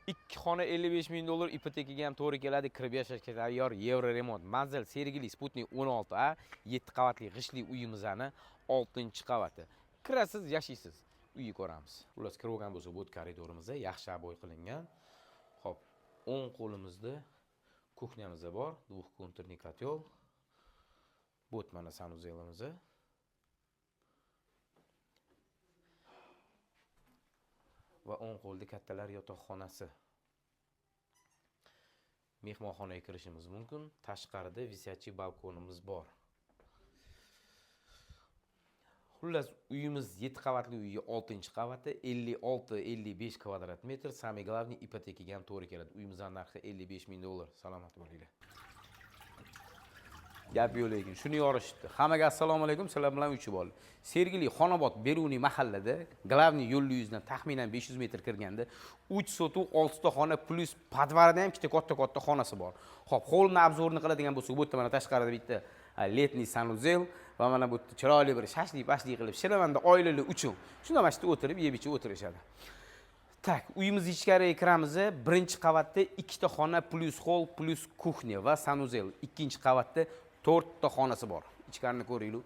2 xona 55 ming dollar, ipotekaga ham to'g'ri keladi, kirib yashashga tayyor, Euro remont. Manzil Sergeli Sputnik 16A, 7 qavatli g'ishli uyimizni 6-qavati. Kirasiz, yashaysiz. Uyni ko'ramiz. Xullas, kirib olgan bo'lsa, bu koridorimiz yaxshi aboy qilingan. Xo'p, o'ng qo'limizda kuxnyamizda bor, двухконтурный котел. Bu mana sanuzelimiz. Va o'ng qo'lda kattalar yotoqxonasi. Mehmonxonaga kirishimiz mumkin. Tashqarida visyachi balkonimiz bor. Xullas, uyimiz 7 qavatli uyga 6-qavati, 56-55 kvadrat metr. Sami glavniy ipotekaga ham to'g'ri keladi. Uyimizning narxi 55 ming dollar. Salomat bo'linglar. Gap yo'q lekin shuni yorishibdi. Hammaga assalomu alaykum, sizlar bilan uchi bor. Sergeli Xonobod Beruniy mahallada, glavniy yo'l yuzidan taxminan 500 metr kirganda 3 sotuv 6 ta xona plus podvarida ham ikkita katta xonasi bor. Xo'p, hovlini obzorini qiladigan bo'lsak, bu yerda mana tashqarida bitta letniy sanuzel va mana bu yerda chiroyli bir shashlik qilib, shiravanda oilalar uchun shunda mana shu o'tirib, yeb-ichib o'tirishadi. Tak, uyimiz ichkariga kiramiz. Birinchi qavatda 2 ta xona plus hol plus kuxnya va sanuzel. Ikkinchi qavatda 4 ta xonasi bor. Ichkarini ko'ringlar.